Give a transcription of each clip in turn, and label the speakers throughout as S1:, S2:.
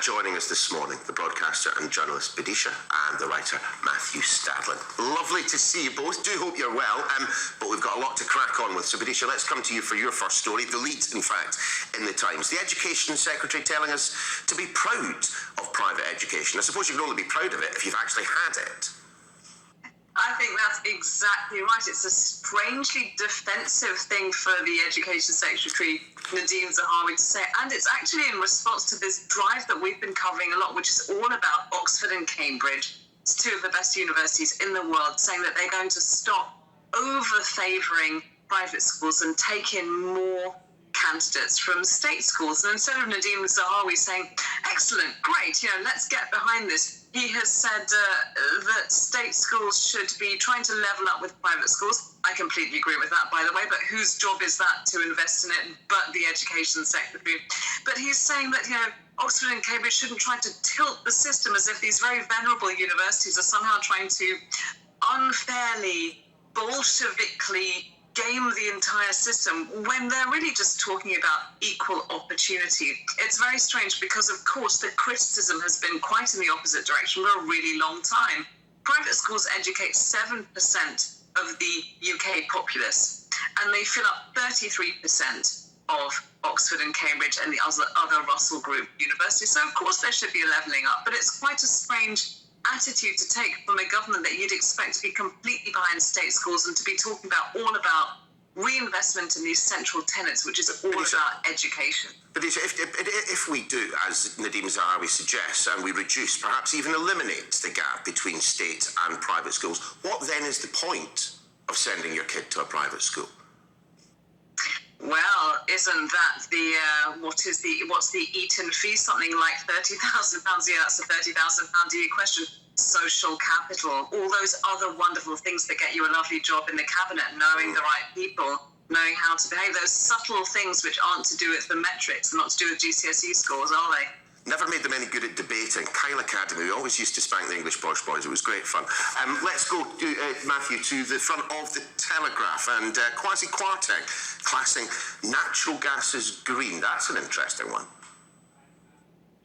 S1: joining us this morning, the broadcaster and journalist Bidisha and the writer Matthew Stadlin. Lovely to see you both. Do hope you're well, but we've got a lot to crack on with. So Bidisha, let's come to you for your first story, the lead, in fact, in the Times. The Education Secretary telling us to be proud of private education. I suppose you can only be proud of it if you've actually had it.
S2: I think that's exactly right. It's a strangely defensive thing for the Education Secretary, Nadhim Zahawi, to say. And it's actually in response to this drive that we've been covering a lot, which is all about Oxford and Cambridge. It's two of the best universities in the world, saying that they're going to stop over-favouring private schools and take in more candidates from state schools. And instead of Nadhim Zahawi saying, excellent, great, let's get behind this, he has said that state schools should be trying to level up with private schools. I completely agree with that, by the way, but whose job is that to invest in it but the Education Secretary? But he's saying that, Oxford and Cambridge shouldn't try to tilt the system as if these very venerable universities are somehow trying to unfairly, Bolshevically game the entire system when they're really just talking about equal opportunity. It's very strange because, of course, the criticism has been quite in the opposite direction for a really long time. Private schools educate 7% of the UK populace, and they fill up 33% of Oxford and Cambridge and the other Russell Group universities. So, of course, there should be a levelling up, but it's quite a strange attitude to take from a government that you'd expect to be completely behind state schools and to be talking all about reinvestment in these central tenets, which is all about education.
S1: But if we do, as Nadhim Zahawi suggests, and we reduce, perhaps even eliminate the gap between state and private schools, what then is the point of sending your kid to a private school?
S2: Well, isn't that what's the Eton fee? Something like £30,000 a year. That's a £30,000 a year question. Social capital, all those other wonderful things that get you a lovely job in the cabinet, knowing the right people, knowing how to behave, those subtle things which aren't to do with the metrics and not to do with GCSE scores, are they?
S1: Never made them any good at debating. Kyle Academy, we always used to spank the English posh boys. It was great fun. Let's go, Matthew, to the front of the Telegraph and Kwasi Kwarteng classing natural gas as green. That's an interesting one.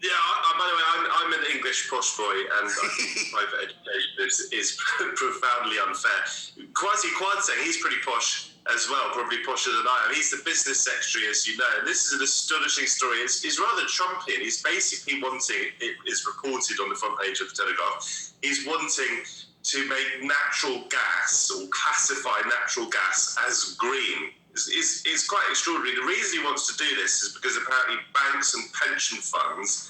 S3: Yeah, by the way, I'm an English posh boy, and I think private education is profoundly unfair. Kwasi Kwarteng, he's pretty posh as well, probably posher than I am. He's the business secretary, as you know, and this is an astonishing story. It's rather Trumpian. He's basically wanting, it is reported on the front page of the Telegraph, he's wanting to make natural gas, or classify natural gas as green. It's quite extraordinary. The reason he wants to do this is because apparently banks and pension funds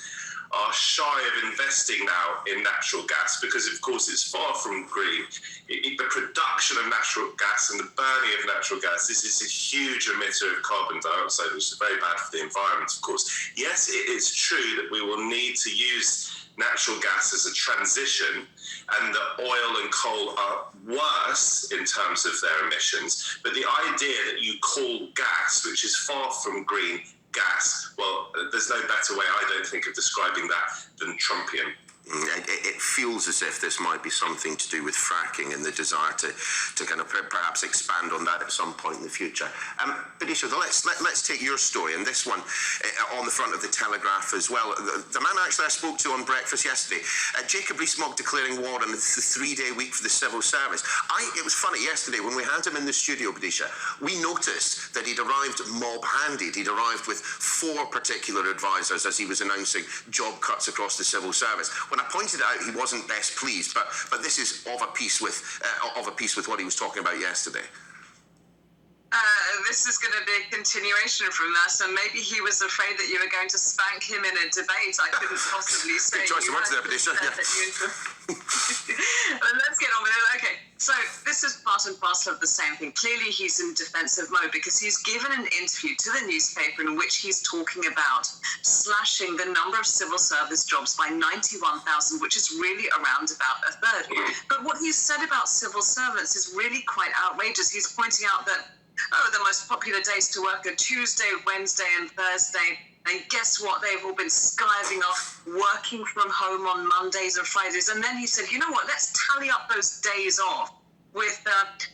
S3: are shy of investing now in natural gas because, of course, it's far from green. The production of natural gas and the burning of natural gas, this is a huge emitter of carbon dioxide, which is very bad for the environment, of course. Yes, it is true that we will need to use natural gas as a transition, and that oil and coal are worse in terms of their emissions. But the idea that you call gas, which is far from green, gas, well, there's no better way, I don't think, of describing that than Trumpian.
S1: It feels as if this might be something to do with fracking and the desire to kind of perhaps expand on that at some point in the future. Bidisha, let's take your story, and this one on the front of the Telegraph as well. The man actually I spoke to on breakfast yesterday, Jacob Rees-Mogg declaring war on the 3-day week for the civil service. It was funny yesterday when we had him in the studio, Bidisha, we noticed that he'd arrived mob-handed. He'd arrived with 4 particular advisors as he was announcing job cuts across the civil service. When I pointed out he wasn't best pleased, but this is of a piece with what he was talking about yesterday.
S2: This is going to be a continuation from that, and maybe he was afraid that you were going to spank him in a debate. I couldn't possibly say.
S1: Good choice of words there, Bidisha. Yeah.
S2: But let's get on with it. Okay, so this is part and parcel of the same thing. Clearly, he's in defensive mode because he's given an interview to the newspaper in which he's talking about slashing the number of civil service jobs by 91,000, which is really around about a third. But what he's said about civil servants is really quite outrageous. He's pointing out that the most popular days to work are Tuesday, Wednesday, and Thursday. And guess what? They've all been skiving off, working from home on Mondays and Fridays. And then he said, you know what? Let's tally up those days off with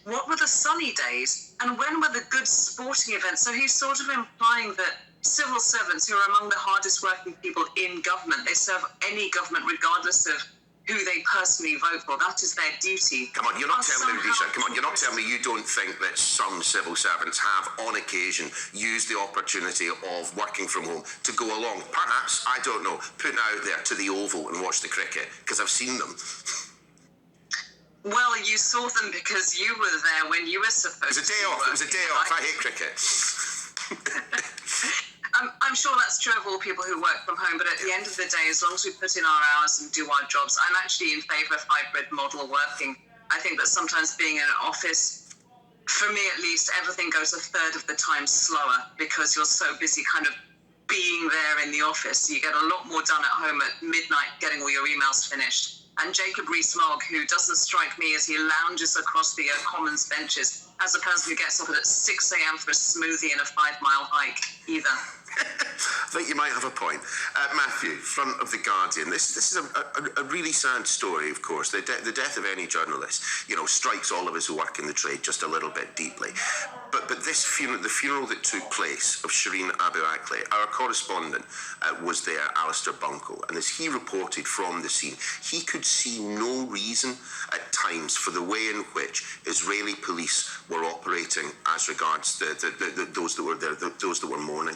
S2: what were the sunny days and when were the good sporting events. So he's sort of implying that civil servants who are among the hardest working people in government. They serve any government regardless of who they personally vote for. That is their duty.
S1: Come on, you're not telling me, Rudisha, come on, you're not telling me you don't think that some civil servants have, on occasion, used the opportunity of working from home to go along, perhaps, I don't know, put out there to the Oval and watch the cricket, because I've seen them.
S2: Well, you saw them because you were there when you were supposed to.
S1: It was a day off. It was a day off. I hate cricket.
S2: I'm sure that's true of all people who work from home, but at the end of the day, as long as we put in our hours and do our jobs, I'm actually in favour of hybrid model working. I think that sometimes being in an office, for me at least, everything goes a third of the time slower because you're so busy kind of being there in the office. You get a lot more done at home at midnight, getting all your emails finished. And Jacob Rees-Mogg, who doesn't strike me as he lounges across the Commons benches as a person who gets up at 6 a.m. for a smoothie and a 5-mile hike, either.
S1: I think you might have a point. Matthew, front of The Guardian. This is a really sad story, of course. The death of any journalist, strikes all of us who work in the trade just a little bit deeply. But this funeral, the funeral that took place of Shireen Abu Akleh, our correspondent was there, Alistair Bunkle, and as he reported from the scene, he could see no reason at times for the way in which Israeli police were operating as regards those that were there, those that were mourning.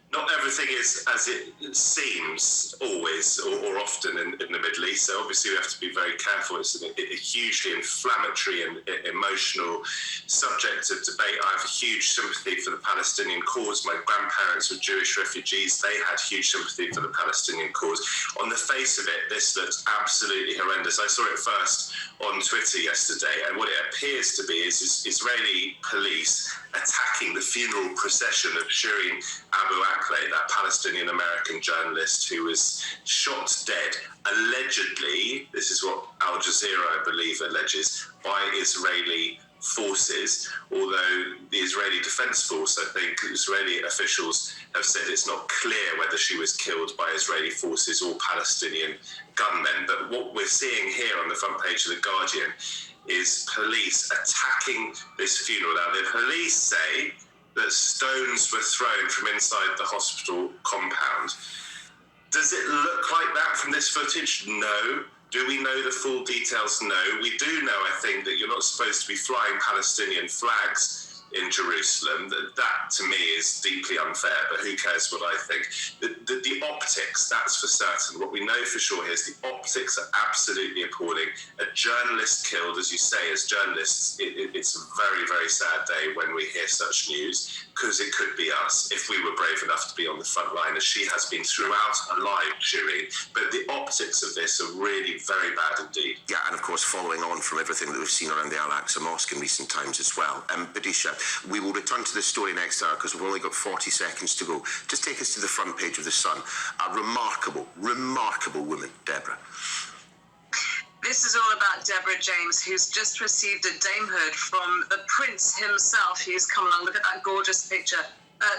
S3: Not everything is as it seems always or often in the Middle East. So obviously we have to be very careful. It's a hugely inflammatory and emotional subject of debate. I have a huge sympathy for the Palestinian cause. My grandparents were Jewish refugees. They had huge sympathy for the Palestinian cause. On the face of it, this looks absolutely horrendous. I saw it first on Twitter yesterday, and what it appears to be is Israeli police attacking the funeral procession of Shireen Abu Akleh, that Palestinian-American journalist who was shot dead, allegedly, this is what Al Jazeera, I believe, alleges, by Israeli forces, although the Israeli Defense Force, I think Israeli officials have said it's not clear whether she was killed by Israeli forces or Palestinian gunmen. But what we're seeing here on the front page of The Guardian is police attacking this funeral. Now, the police say that stones were thrown from inside the hospital compound. Does it look like that from this footage? No. Do we know the full details? No. We do know, I think, that you're not supposed to be flying Palestinian flags in Jerusalem. That to me is deeply unfair, but who cares what I think. The optics, that's for certain. What we know for sure here is the optics are absolutely appalling. A journalist killed, as you say, as journalists, it's a very, very sad day when we hear such news, because it could be us if we were brave enough to be on the front line, as she has been throughout her life, Shireen. But the optics of this are really very bad indeed.
S1: Yeah, and of course, following on from everything that we've seen around the Al-Aqsa Mosque in recent times as well. Badisha, we will return to this story next hour because we've only got 40 seconds to go. Just take us to the front page of The Sun. A remarkable, remarkable woman, Deborah.
S2: This is all about Deborah James, who's just received a damehood from the prince himself. He's come along. Look at that gorgeous picture.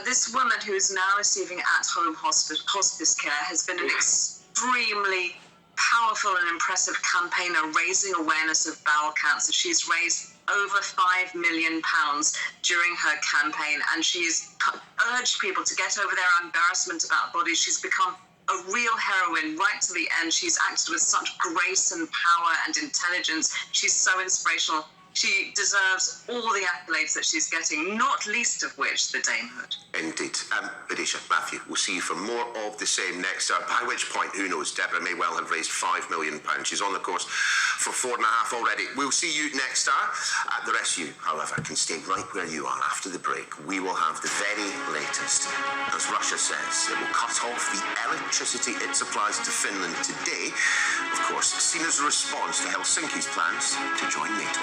S2: This woman, who's now receiving at-home hospice care, has been an extremely powerful and impressive campaigner raising awareness of bowel cancer. She's raised over £5 million during her campaign, and she's urged people to get over their embarrassment about bodies. She's become a real heroine right to the end. She's acted with such grace and power and intelligence. She's so inspirational. She deserves all the accolades that she's getting, not least of which the damehood.
S1: Indeed. Badisha, Matthew, we'll see you for more of the same next hour, by which point, who knows, Deborah may well have raised £5 million. She's on the course for 4.5 already. We'll see you next hour. The rest of you, however, can stay right where you are. After the break, we will have the very latest. As Russia says, it will cut off the electricity it supplies to Finland today, of course, seen as a response to Helsinki's plans to join NATO.